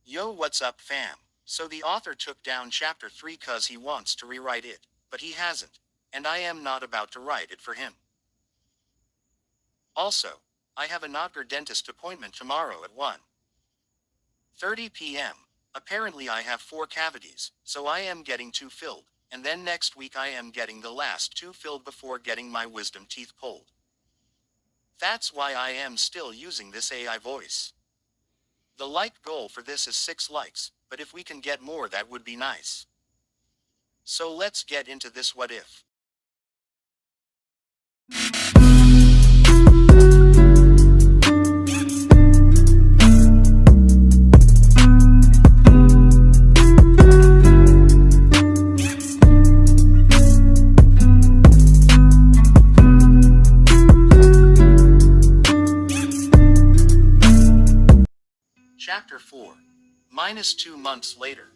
Yo, what's up, fam? So the author took down chapter 3 cause he wants to rewrite it, but he hasn't, and I am not about to write it for him. Also, I have a Notger dentist appointment tomorrow at 1:30 p.m. Apparently I have 4 cavities, so I am getting 2 filled, and then next week I am getting the last 2 filled before getting my wisdom teeth pulled. That's why I am still using this AI voice. The like goal for this is 6 likes, but if we can get more that would be nice. So let's get into this what if. Chapter 4. -2 months later.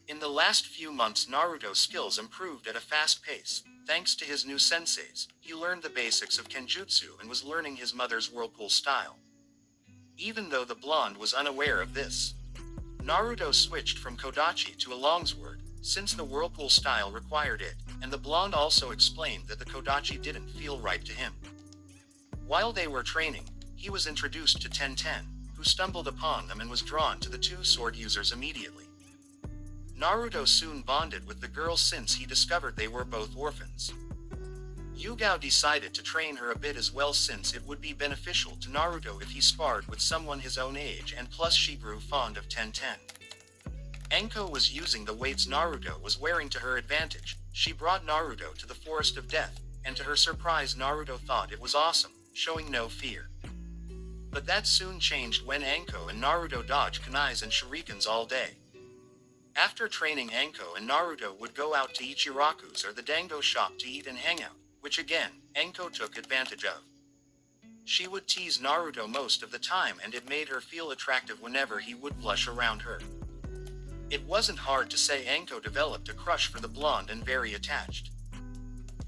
In the last few months Naruto's skills improved at a fast pace. Thanks to his new senseis, he learned the basics of Kenjutsu and was learning his mother's whirlpool style. Even though the blonde was unaware of this, Naruto switched from Kodachi to a longsword, since the whirlpool style required it, and the blonde also explained that the Kodachi didn't feel right to him. While they were training, he was introduced to Tenten, who stumbled upon them and was drawn to the two sword users immediately. Naruto soon bonded with the girl since he discovered they were both orphans. Yugao decided to train her a bit as well since it would be beneficial to Naruto if he sparred with someone his own age, and plus she grew fond of Tenten. Enko was using the weights Naruto was wearing to her advantage. She brought Naruto to the Forest of Death, and to her surprise Naruto thought it was awesome, showing no fear. But that soon changed when Enko and Naruto dodged kunais and shurikens all day. After training, Enko and Naruto would go out to Ichiraku's or the Dango shop to eat and hang out, which again, Enko took advantage of. She would tease Naruto most of the time and it made her feel attractive whenever he would blush around her. It wasn't hard to say Enko developed a crush for the blonde and very attached.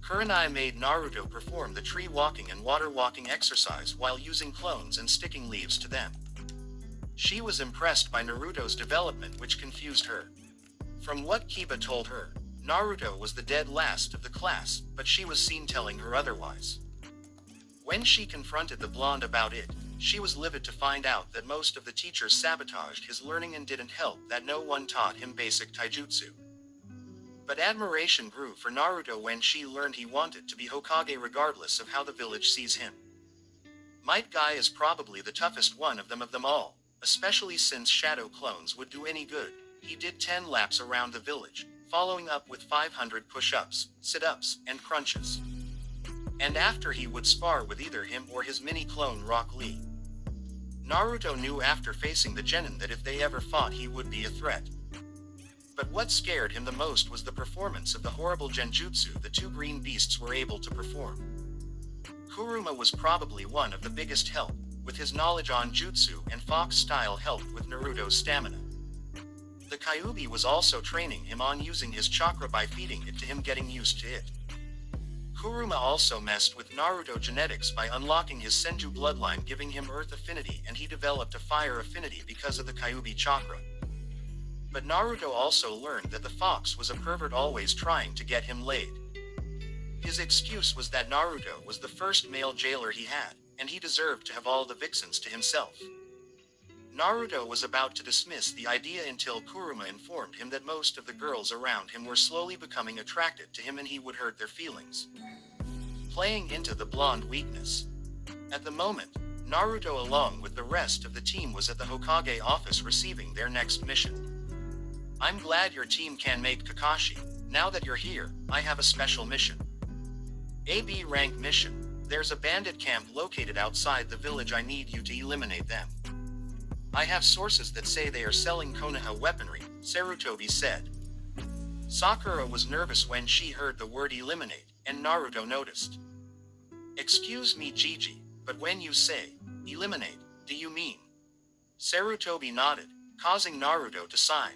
Kurenai made Naruto perform the tree walking and water walking exercise while using clones and sticking leaves to them. She was impressed by Naruto's development, which confused her. From what Kiba told her, Naruto was the dead last of the class, but she was seen telling her otherwise. When she confronted the blonde about it, she was livid to find out that most of the teachers sabotaged his learning and didn't help that no one taught him basic taijutsu. But admiration grew for Naruto when she learned he wanted to be Hokage regardless of how the village sees him. Might Guy is probably the toughest one of them all, especially since shadow clones would do any good. He did 10 laps around the village, following up with 500 push-ups, sit-ups, and crunches. And after he would spar with either him or his mini-clone Rock Lee. Naruto knew after facing the genin that if they ever fought he would be a threat. But what scared him the most was the performance of the horrible genjutsu the two green beasts were able to perform. Kuruma was probably one of the biggest help, with his knowledge on jutsu, and Fox style helped with Naruto's stamina. The Kyuubi was also training him on using his chakra by feeding it to him, getting used to it. Kuruma also messed with Naruto genetics by unlocking his Senju bloodline, giving him earth affinity, and he developed a fire affinity because of the Kyuubi chakra. But Naruto also learned that the fox was a pervert always trying to get him laid. His excuse was that Naruto was the first male jailer he had, and he deserved to have all the vixens to himself. Naruto was about to dismiss the idea until Kuruma informed him that most of the girls around him were slowly becoming attracted to him and he would hurt their feelings. Playing into the blonde weakness. At the moment, Naruto along with the rest of the team was at the Hokage office receiving their next mission. I'm glad your team can make Kakashi. Now that you're here, I have a special mission. AB rank mission. There's a bandit camp located outside the village. I need you to eliminate them. I have sources that say they are selling Konoha weaponry, Sarutobi said. Sakura was nervous when she heard the word eliminate, and Naruto noticed. Excuse me Gigi, but when you say, eliminate, do you mean? Sarutobi nodded, causing Naruto to sign.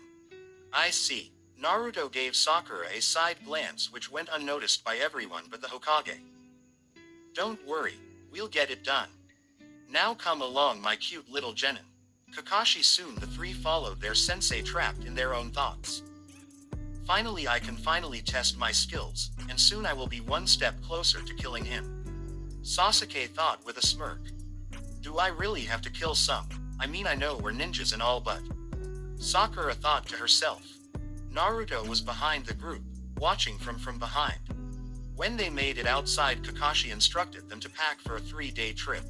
I see. Naruto gave Sakura a side glance which went unnoticed by everyone but the Hokage. Don't worry, we'll get it done. Now come along my cute little genin. Kakashi soon the three followed their sensei trapped in their own thoughts. Finally I can finally test my skills, and soon I will be one step closer to killing him. Sasuke thought with a smirk. Do I really have to kill some? I mean I know we're ninjas and all but. Sakura thought to herself. Naruto was behind the group, watching from behind. When they made it outside, Kakashi instructed them to pack for a 3-day trip.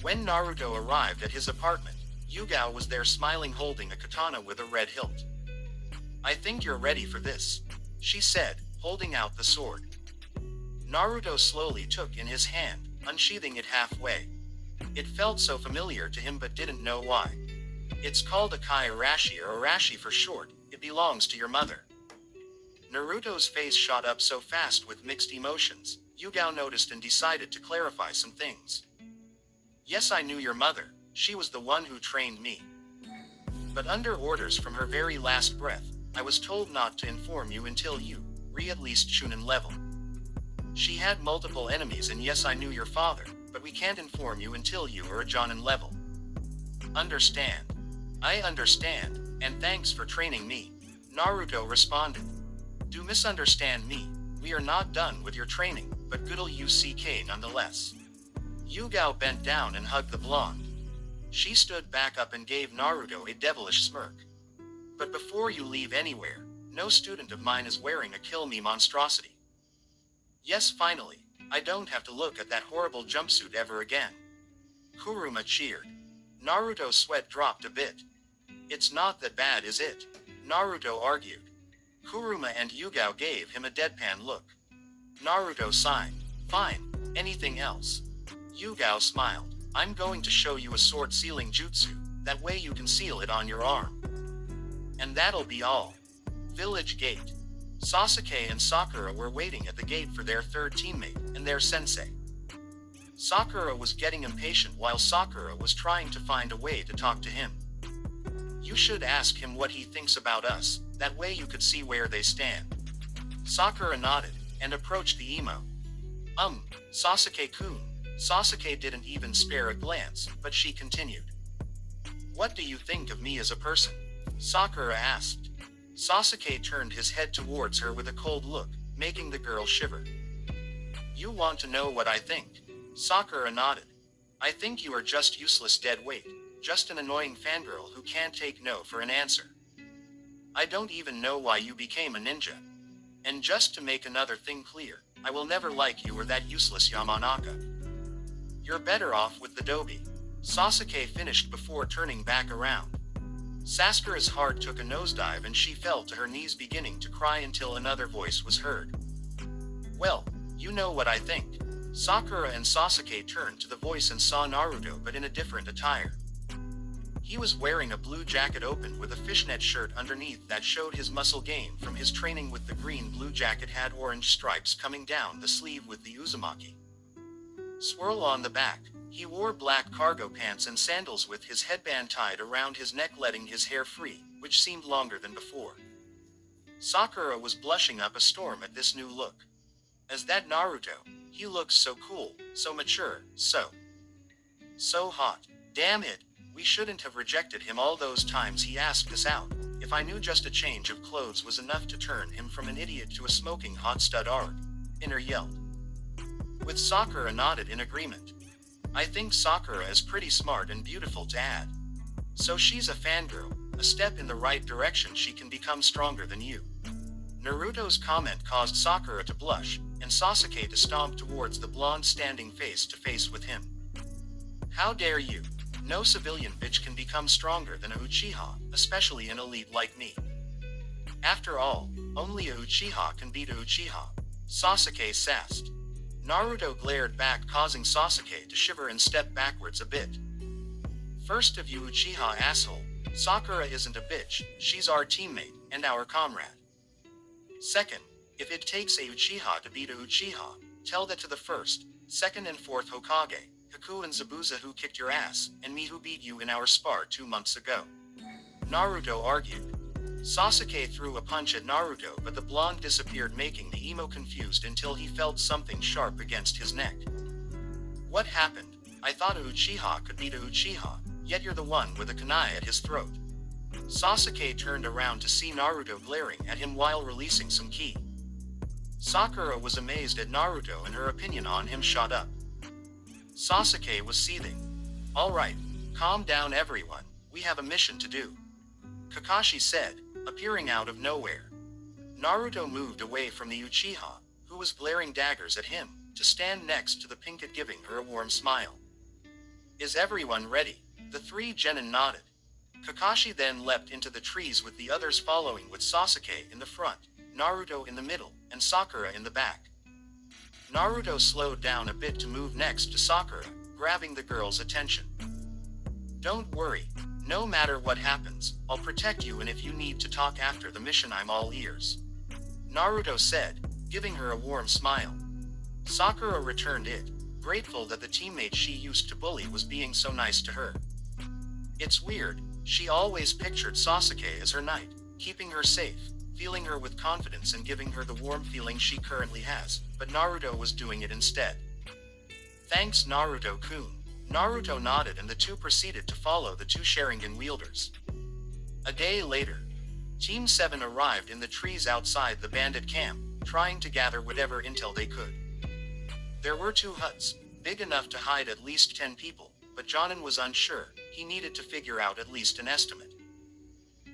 When Naruto arrived at his apartment, Yugao was there smiling holding a katana with a red hilt. I think you're ready for this, she said, holding out the sword. Naruto slowly took in his hand, unsheathing it halfway. It felt so familiar to him but didn't know why. It's called a kai arashi or arashi for short, it belongs to your mother. Naruto's face shot up so fast with mixed emotions, Yugao noticed and decided to clarify some things. Yes, I knew your mother, she was the one who trained me. But under orders from her very last breath, I was told not to inform you until you reach at least Chunin level. She had multiple enemies and yes I knew your father, but we can't inform you until you are a Jonin level. Understand? I understand, and thanks for training me, Naruto responded. Do misunderstand me, we are not done with your training, but good ol' UCK nonetheless. Yugao bent down and hugged the blonde. She stood back up and gave Naruto a devilish smirk. But before you leave anywhere, no student of mine is wearing a kill me monstrosity. Yes, finally, I don't have to look at that horrible jumpsuit ever again. Kuruma cheered. Naruto's sweat dropped a bit. It's not that bad, is it? Naruto argued. Kuruma and Yugao gave him a deadpan look. Naruto sighed. Fine, anything else? Yugao smiled. I'm going to show you a sword sealing jutsu, that way you can seal it on your arm. And that'll be all. Village gate. Sasuke and Sakura were waiting at the gate for their third teammate and their sensei. Sakura was getting impatient while Sakura was trying to find a way to talk to him. You should ask him what he thinks about us, that way you could see where they stand. Sakura nodded and approached the emo. Sasuke-kun. Sasuke didn't even spare a glance, but she continued. What do you think of me as a person? Sakura asked. Sasuke turned his head towards her with a cold look, making the girl shiver. You want to know what I think? Sakura nodded. I think you are just useless dead weight, just an annoying fangirl who can't take no for an answer. I don't even know why you became a ninja. And just to make another thing clear, I will never like you or that useless Yamanaka. You're better off with the Dobi. Sasuke finished before turning back around. Sakura's heart took a nosedive and she fell to her knees beginning to cry until another voice was heard. Well, you know what I think. Sakura and Sasuke turned to the voice and saw Naruto but in a different attire. He was wearing a blue jacket open with a fishnet shirt underneath that showed his muscle gain from his training with the green blue jacket had orange stripes coming down the sleeve with the uzumaki swirl on the back. He wore black cargo pants and sandals with his headband tied around his neck letting his hair free, which seemed longer than before. Sakura was blushing up a storm at this new look. As that Naruto, he looks so cool, so mature, so hot. Damn it, we shouldn't have rejected him all those times he asked us out. If I knew just a change of clothes was enough to turn him from an idiot to a smoking hot stud arg. Inner yelled. With Sakura nodded in agreement. I think Sakura is pretty smart and beautiful to add. So she's a fangirl, a step in the right direction she can become stronger than you. Naruto's comment caused Sakura to blush, and Sasuke to stomp towards the blonde standing face to face with him. How dare you? No civilian bitch can become stronger than a Uchiha, especially an elite like me. After all, only a Uchiha can beat a Uchiha. Sasuke sassed. Naruto glared back causing Sasuke to shiver and step backwards a bit. First of you Uchiha asshole, Sakura isn't a bitch, she's our teammate, and our comrade. Second, if it takes a Uchiha to beat a Uchiha, tell that to the first, second and fourth Hokage, Kaku and Zabuza who kicked your ass, and me who beat you in our spar 2 months ago. Naruto argued. Sasuke threw a punch at Naruto but the blonde disappeared making the emo confused until he felt something sharp against his neck. What happened? I thought a Uchiha could beat a Uchiha, Yet you're the one with a kunai at his throat. Sasuke turned around to see Naruto glaring at him while releasing some ki. Sakura was amazed at Naruto and her opinion on him shot up. Sasuke was seething. Alright, calm down everyone, we have a mission to do. Kakashi said, appearing out of nowhere. Naruto moved away from the Uchiha, who was glaring daggers at him, to stand next to the Pinkett giving her a warm smile. Is everyone ready? The three genin nodded. Kakashi then leapt into the trees with the others following with Sasuke in the front, Naruto in the middle, and Sakura in the back. Naruto slowed down a bit to move next to Sakura, grabbing the girl's attention. Don't worry, no matter what happens, I'll protect you, and if you need to talk after the mission I'm all ears. Naruto said, giving her a warm smile. Sakura returned it, grateful that the teammate she used to bully was being so nice to her. It's weird, she always pictured Sasuke as her knight, keeping her safe, feeling her with confidence and giving her the warm feeling she currently has, but Naruto was doing it instead. Thanks Naruto-kun. Naruto nodded and the two proceeded to follow the two Sharingan wielders. A day later, Team 7 arrived in the trees outside the bandit camp, trying to gather whatever intel they could. There were 2 huts, big enough to hide at least 10 people, but Jonin was unsure, he needed to figure out at least an estimate.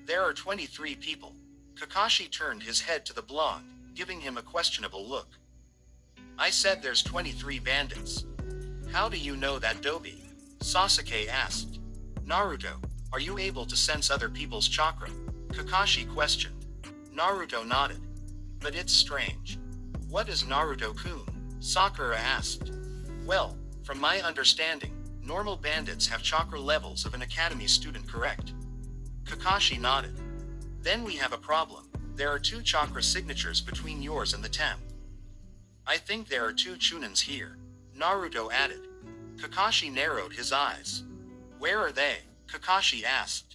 There are 23 people. Kakashi turned his head to the blonde, giving him a questionable look. I said there's 23 bandits. How do you know that, Dobi? Sasuke asked. Naruto, are you able to sense other people's chakra? Kakashi questioned. Naruto nodded. But it's strange. What is Naruto-kun? Sakura asked. Well, from my understanding, normal bandits have chakra levels of an academy student, correct? Kakashi nodded. Then we have a problem. There are 2 chakra signatures between yours and the Tem. I think there are 2 Chunins here, Naruto added. Kakashi narrowed his eyes. Where are they? Kakashi asked.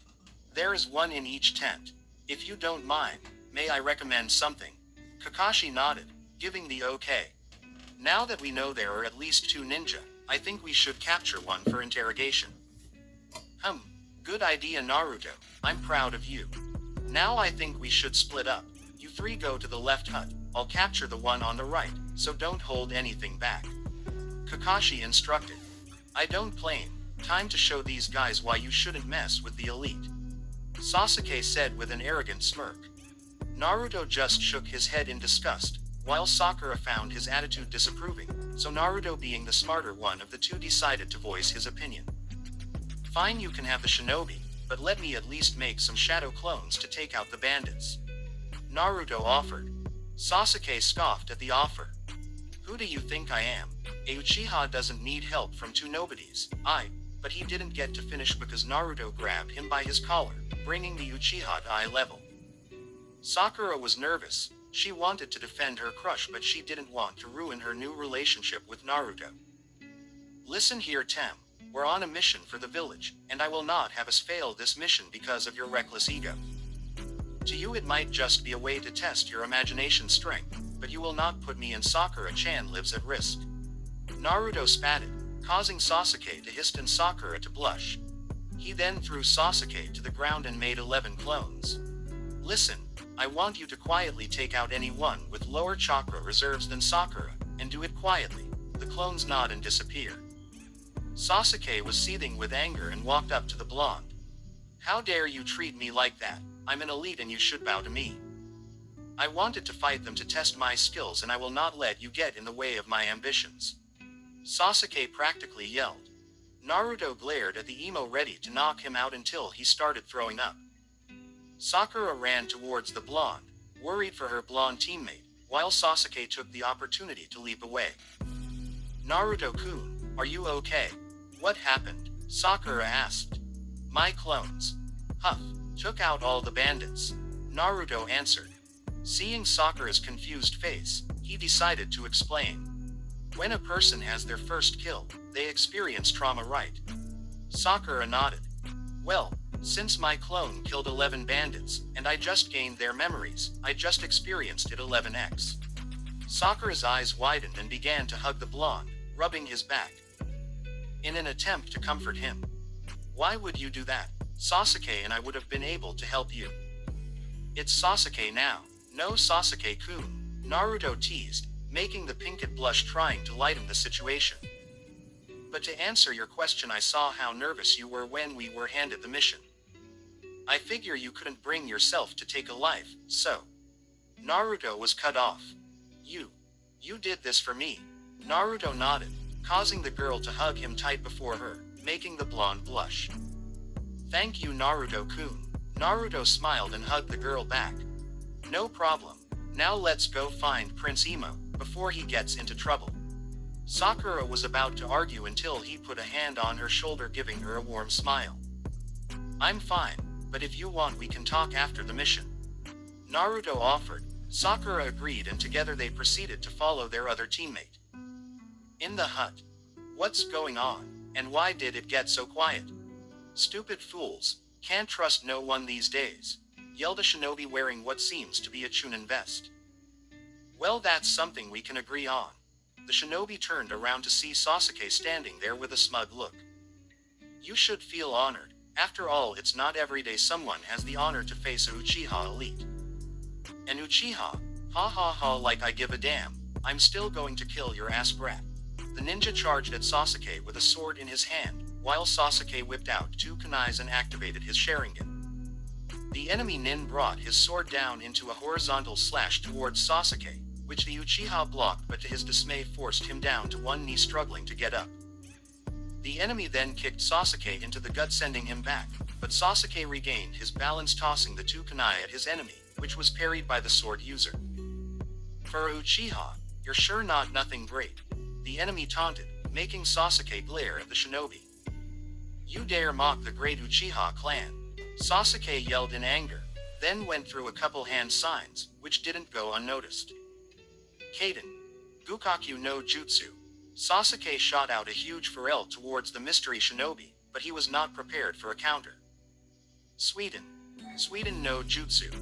There is 1 in each tent. If you don't mind, may I recommend something? Kakashi nodded, giving the okay. Now that we know there are at least 2 ninja, I think we should capture 1 for interrogation. Good idea Naruto, I'm proud of you. Now I think we should split up. You 3 go to the left hut, I'll capture the one on the right, so don't hold anything back. Kakashi instructed. I don't blame. Time to show these guys why you shouldn't mess with the elite. Sasuke said with an arrogant smirk. Naruto just shook his head in disgust, while Sakura found his attitude disapproving, so Naruto, being the smarter one of the 2, decided to voice his opinion. Fine, you can have the shinobi, but let me at least make some shadow clones to take out the bandits. Naruto offered. Sasuke scoffed at the offer. Who do you think I am? A Uchiha doesn't need help from 2 nobodies. But he didn't get to finish because Naruto grabbed him by his collar, bringing the Uchiha to eye level. Sakura was nervous. She wanted to defend her crush, but she didn't want to ruin her new relationship with Naruto. Listen here, Tem. We're on a mission for the village, and I will not have us fail this mission because of your reckless ego. To you it might just be a way to test your imagination strength, but you will not put me and Sakura-chan lives at risk. Naruto spatted, causing Sasuke to hiss and Sakura to blush. He then threw Sasuke to the ground and made 11 clones. Listen, I want you to quietly take out anyone with lower chakra reserves than Sakura, and do it quietly. The clones nod and disappear. Sasuke was seething with anger and walked up to the blonde. How dare you treat me like that? I'm an elite and you should bow to me. I wanted to fight them to test my skills, and I will not let you get in the way of my ambitions. Sasuke practically yelled. Naruto glared at the emo, ready to knock him out until he started throwing up. Sakura ran towards the blonde, worried for her blonde teammate, while Sasuke took the opportunity to leap away. Naruto-kun, are you okay? What happened? Sakura asked. My clones. Huff, took out all the bandits. Naruto answered. Seeing Sakura's confused face, he decided to explain. When a person has their first kill, they experience trauma, right? Sakura nodded. Well, since my clone killed 11 bandits, and I just gained their memories, I just experienced it 11x. Sakura's eyes widened and began to hug the blonde, rubbing his back in an attempt to comfort him. Why would you do that? Sasuke and I would have been able to help you. It's Sasuke now. No, Sasuke-kun, Naruto teased, making the Pinkett blush, trying to lighten the situation. But to answer your question, I saw how nervous you were when we were handed the mission. I figure you couldn't bring yourself to take a life, so. Naruto was cut off. You did this for me. Naruto nodded, causing the girl to hug him tight before her, making the blonde blush. Thank you, Naruto-kun. Naruto smiled and hugged the girl back. No problem. Now let's go find Prince Emo, before he gets into trouble. Sakura was about to argue until he put a hand on her shoulder, giving her a warm smile. I'm fine, but if you want we can talk after the mission. Naruto offered. Sakura agreed, and together they proceeded to follow their other teammate. In the hut. What's going on, and why did it get so quiet? Stupid fools, can't trust no one these days, yelled a shinobi wearing what seems to be a Chunin vest. Well, that's something we can agree on. The shinobi turned around to see Sasuke standing there with a smug look. You should feel honored. After all, it's not every day someone has the honor to face a Uchiha elite. An Uchiha? Ha ha ha, like I give a damn. I'm still going to kill your ass, brat. The ninja charged at Sasuke with a sword in his hand, while Sasuke whipped out two kunais and activated his Sharingan. The enemy nin brought his sword down into a horizontal slash towards Sasuke, which the Uchiha blocked, but to his dismay forced him down to one knee, struggling to get up. The enemy then kicked Sasuke into the gut, sending him back, but Sasuke regained his balance, tossing the two kunai at his enemy, which was parried by the sword user. For a Uchiha, you're sure not nothing great, the enemy taunted, making Sasuke glare at the shinobi. You dare mock the great Uchiha clan? Sasuke yelled in anger, then went through a couple hand signs, which didn't go unnoticed. Kaden. Gukaku no Jutsu. Sasuke shot out a huge forel towards the mystery shinobi, but he was not prepared for a counter. Sweden no Jutsu.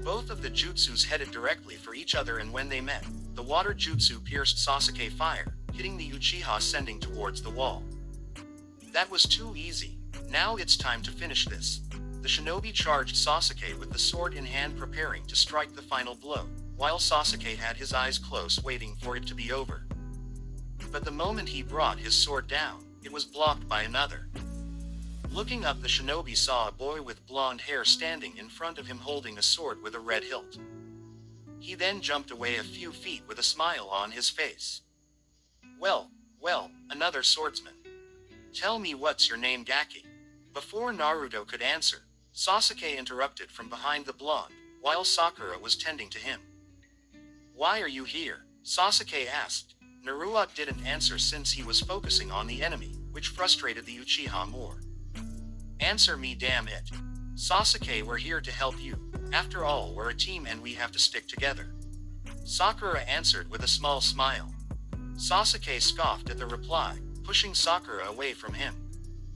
Both of the jutsus headed directly for each other, and when they met, the water jutsu pierced Sasuke fire, hitting the Uchiha, sending towards the wall. That was too easy. Now it's time to finish this. The shinobi charged Sasuke with the sword in hand, preparing to strike the final blow, while Sasuke had his eyes closed, waiting for it to be over. But the moment he brought his sword down, it was blocked by another. Looking up, the shinobi saw a boy with blonde hair standing in front of him, holding a sword with a red hilt. He then jumped away a few feet with a smile on his face. Well, another swordsman. Tell me, what's your name, Gaki? Before Naruto could answer, Sasuke interrupted from behind the blonde, while Sakura was tending to him. Why are you here? Sasuke asked. Naruto didn't answer since he was focusing on the enemy, which frustrated the Uchiha more. Answer me, damn it. Sasuke, we're here to help you. After all, we're a team and we have to stick together. Sakura answered with a small smile. Sasuke scoffed at the reply, pushing Sakura away from him.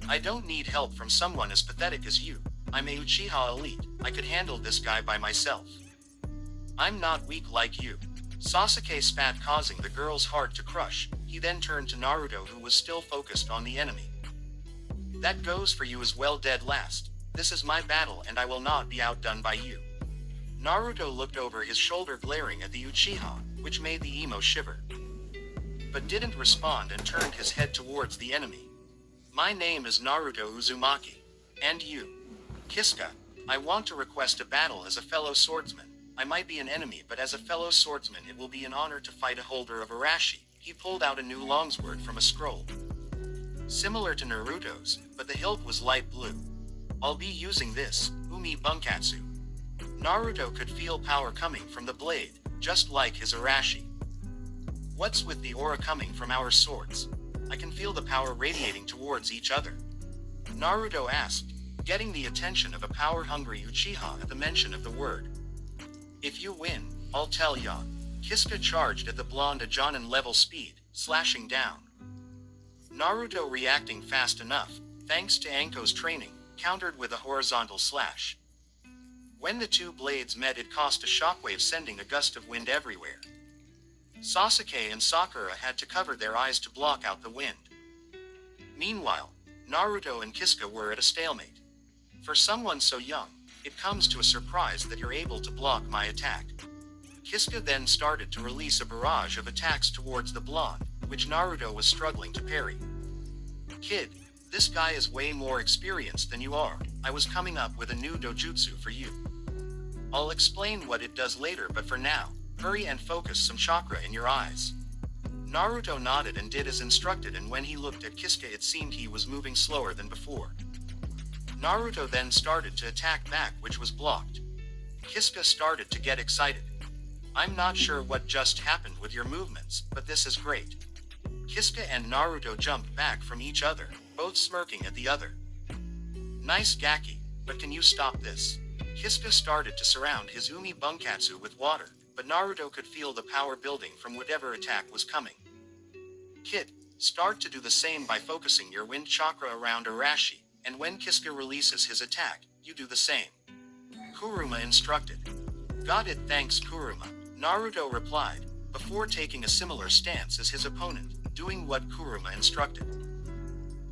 I don't need help from someone as pathetic as you. I'm a Uchiha elite. I could handle this guy by myself. I'm not weak like you. Sasuke spat, causing the girl's heart to crush. He then turned to Naruto, who was still focused on the enemy. That goes for you as well, dead last. This is my battle and I will not be outdone by you. Naruto looked over his shoulder, glaring at the Uchiha, which made the emo shiver, but didn't respond and turned his head towards the enemy. My name is Naruto Uzumaki. And you? Kiska. I want to request a battle as a fellow swordsman. I might be an enemy, but as a fellow swordsman it will be an honor to fight a holder of Arashi. He pulled out a new longsword from a scroll, similar to Naruto's, but the hilt was light blue. I'll be using this, Umi Bunkatsu. Naruto could feel power coming from the blade, just like his Arashi. What's with the aura coming from our swords? I can feel the power radiating towards each other. Naruto asked, getting the attention of a power-hungry Uchiha at the mention of the word. If you win, I'll tell ya. Kiska charged at the blonde at Jonin level speed, slashing down. Naruto, reacting fast enough, thanks to Anko's training, countered with a horizontal slash. When the two blades met, it caused a shockwave, sending a gust of wind everywhere. Sasuke and Sakura had to cover their eyes to block out the wind. Meanwhile, Naruto and Kisuke were at a stalemate. For someone so young, it comes to a surprise that you're able to block my attack. Kisuke then started to release a barrage of attacks towards the blonde, which Naruto was struggling to parry. Kid, this guy is way more experienced than you are. I was coming up with a new dojutsu for you. I'll explain what it does later, but for now, hurry and focus some chakra in your eyes. Naruto nodded and did as instructed, and when he looked at Kisuke it seemed he was moving slower than before. Naruto then started to attack back, which was blocked. Kisuke started to get excited. I'm not sure what just happened with your movements, but this is great. Kisuke and Naruto jumped back from each other, both smirking at the other. Nice Gaki, but can you stop this? Kisuke started to surround his Umi Bunkatsu with water, but Naruto could feel the power building from whatever attack was coming. Kid, start to do the same by focusing your wind chakra around Arashi, and when Kisuke releases his attack, you do the same. Kuruma instructed. Got it, thanks Kuruma, Naruto replied, before taking a similar stance as his opponent, doing what Kuruma instructed.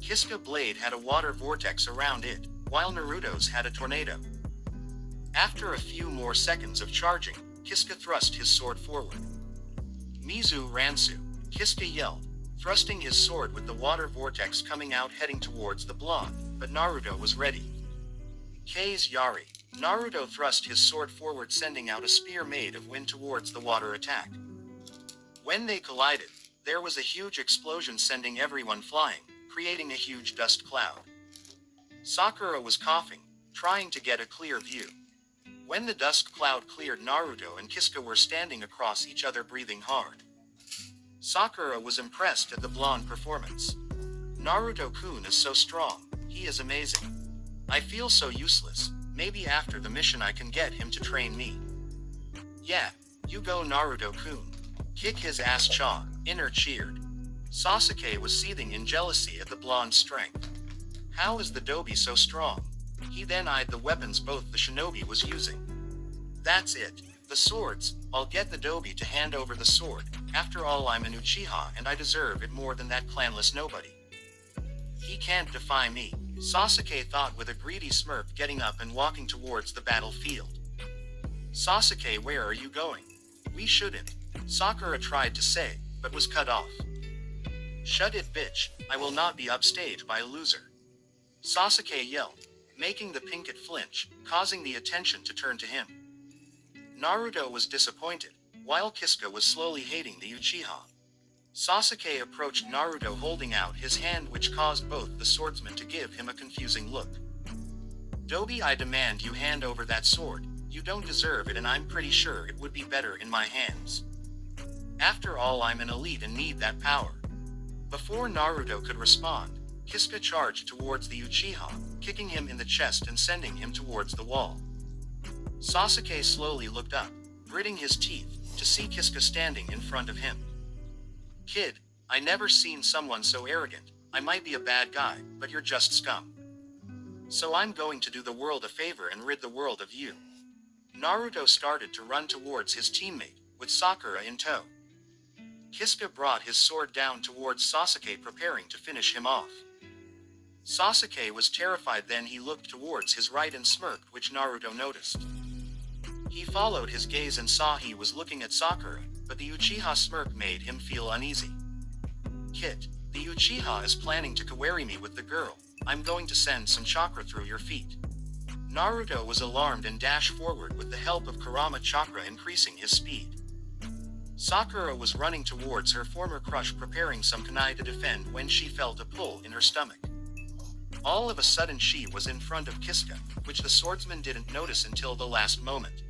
Kisuke blade had a water vortex around it, while Naruto's had a tornado. After a few more seconds of charging, Kisuke thrust his sword forward. Mizu Ransu, Kisuke yelled, thrusting his sword with the water vortex coming out heading towards the blonde, but Naruto was ready. Kei's Yari, Naruto thrust his sword forward, sending out a spear made of wind towards the water attack. When they collided, there was a huge explosion sending everyone flying, creating a huge dust cloud. Sakura was coughing, trying to get a clear view. When the dust cloud cleared, Naruto and Kisuke were standing across each other breathing hard. Sakura was impressed at the blonde performance. Naruto-kun is so strong, he is amazing. I feel so useless, maybe after the mission I can get him to train me. Yeah, you go Naruto-kun. Kick his ass Cha, Inner cheered. Sasuke was seething in jealousy at the blonde's strength. How is the Dobi so strong? He then eyed the weapons both the shinobi was using. That's it, the swords, I'll get the Dobi to hand over the sword, after all I'm an Uchiha and I deserve it more than that clanless nobody. He can't defy me, Sasuke thought with a greedy smirk, getting up and walking towards the battlefield. Sasuke, where are you going? We shouldn't, Sakura tried to say, but was cut off. Shut it, bitch, I will not be upstaged by a loser. Sasuke yelled, making the Pinkett flinch, causing the attention to turn to him. Naruto was disappointed, while Kisuke was slowly hating the Uchiha. Sasuke approached Naruto holding out his hand, which caused both the swordsmen to give him a confusing look. Dobi, I demand you hand over that sword, you don't deserve it and I'm pretty sure it would be better in my hands. After all, I'm an elite and need that power. Before Naruto could respond, Kisuke charged towards the Uchiha, kicking him in the chest and sending him towards the wall. Sasuke slowly looked up, gritting his teeth, to see Kisuke standing in front of him. Kid, I never seen someone so arrogant. I might be a bad guy, but you're just scum. So I'm going to do the world a favor and rid the world of you. Naruto started to run towards his teammate, with Sakura in tow. Kisuke brought his sword down towards Sasuke, preparing to finish him off. Sasuke was terrified, then he looked towards his right and smirked, which Naruto noticed. He followed his gaze and saw he was looking at Sakura, but the Uchiha smirk made him feel uneasy. Kid, the Uchiha is planning to kawari me with the girl. I'm going to send some chakra through your feet. Naruto was alarmed and dashed forward with the help of Kurama chakra, increasing his speed. Sakura was running towards her former crush, preparing some kunai to defend, when she felt a pull in her stomach. All of a sudden she was in front of Kisuke, which the swordsman didn't notice until the last moment.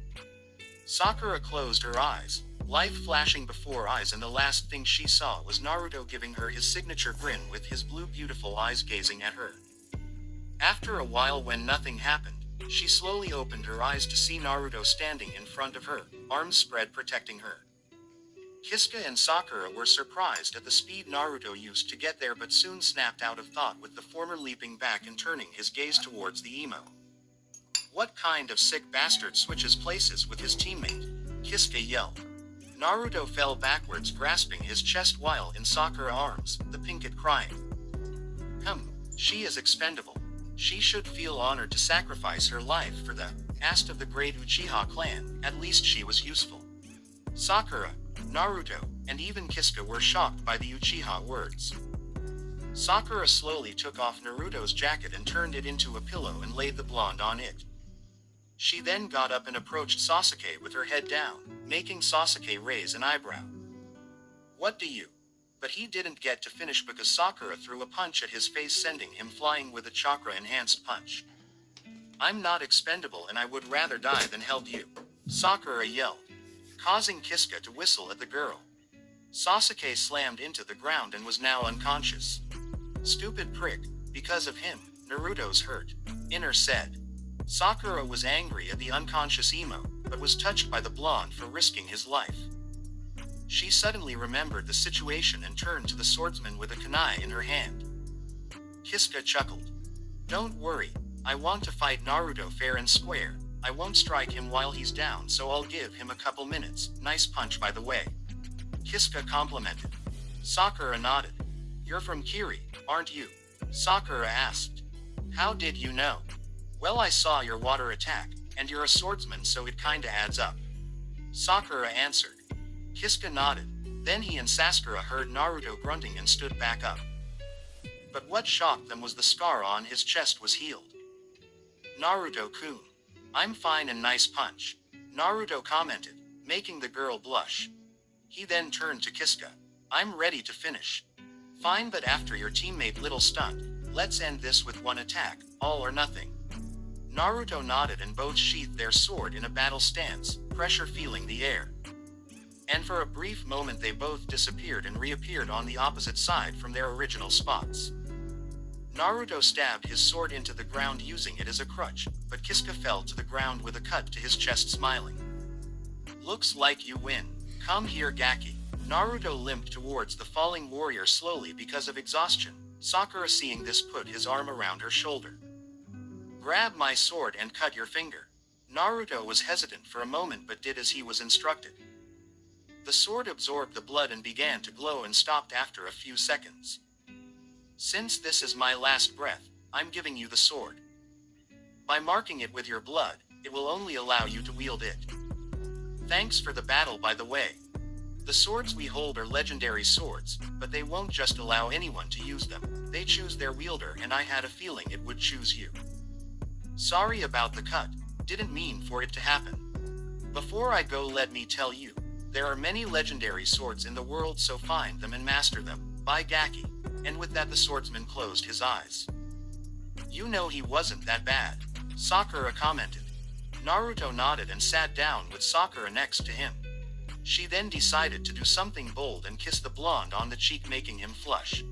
Sakura closed her eyes, life flashing before eyes, and the last thing she saw was Naruto giving her his signature grin with his blue beautiful eyes gazing at her. After a while, when nothing happened, she slowly opened her eyes to see Naruto standing in front of her, arms spread protecting her. Kisuke and Sakura were surprised at the speed Naruto used to get there, but soon snapped out of thought with the former leaping back and turning his gaze towards the emo. What kind of sick bastard switches places with his teammate? Kisuke yelled. Naruto fell backwards, grasping his chest while in Sakura's arms, the Pinkett crying. Come, She is expendable. She should feel honored to sacrifice her life for the asked of the great Uchiha clan. At least she was useful. Sakura, Naruto, and even Kisuga were shocked by the Uchiha words. Sakura slowly took off Naruto's jacket and turned it into a pillow and laid the blonde on it. She then got up and approached Sasuke with her head down, making Sasuke raise an eyebrow. What do you? But he didn't get to finish because Sakura threw a punch at his face, sending him flying with a chakra-enhanced punch. I'm not expendable and I would rather die than help you, Sakura yelled, causing Kisuga to whistle at the girl. Sasuke slammed into the ground and was now unconscious. Stupid prick, because of him, Naruto's hurt. Inner said. Sakura was angry at the unconscious emo, but was touched by the blonde for risking his life. She suddenly remembered the situation and turned to the swordsman with a kunai in her hand. Kisuga chuckled. Don't worry, I want to fight Naruto fair and square. I won't strike him while he's down, so I'll give him a couple minutes. Nice punch by the way. Kisuga complimented. Sakura nodded. You're from Kiri, aren't you? Sakura asked. How did you know? Well, I saw your water attack, and you're a swordsman, so it kinda adds up. Sakura answered. Kisuga nodded. Then he and Sasakura heard Naruto grunting and stood back up. But what shocked them was the scar on his chest was healed. Naruto-kun. I'm fine and nice punch, Naruto commented, making the girl blush. He then turned to Kisuga. I'm ready to finish. Fine, but after your teammate little stunt, let's end this with one attack, all or nothing. Naruto nodded and both sheathed their sword in a battle stance, pressure feeling the air. And for a brief moment they both disappeared and reappeared on the opposite side from their original spots. Naruto stabbed his sword into the ground using it as a crutch, but Kisuga fell to the ground with a cut to his chest, smiling. Looks like you win. Come here, Gaki. Naruto limped towards the falling warrior slowly because of exhaustion. Sakura, seeing this, put his arm around her shoulder. Grab my sword and cut your finger. Naruto was hesitant for a moment but did as he was instructed. The sword absorbed the blood and began to glow and stopped after a few seconds. Since this is my last breath, I'm giving you the sword. By marking it with your blood, it will only allow you to wield it. Thanks for the battle, by the way. The swords we hold are legendary swords, but they won't just allow anyone to use them. They choose their wielder, and I had a feeling it would choose you. Sorry about the cut, didn't mean for it to happen. Before I go, let me tell you, there are many legendary swords in the world, so find them and master them. By Gaki. And with that the swordsman closed his eyes. You know he wasn't that bad, Sakura commented. Naruto nodded and sat down with Sakura next to him. She then decided to do something bold and kiss the blonde on the cheek, making him flush.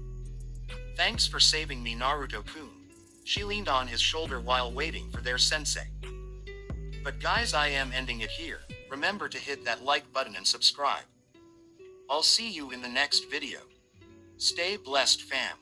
Thanks for saving me, Naruto-kun. She leaned on his shoulder while waiting for their sensei. But guys, I am ending it here. Remember to hit that like button and subscribe. I'll see you in the next video. Stay blessed, fam.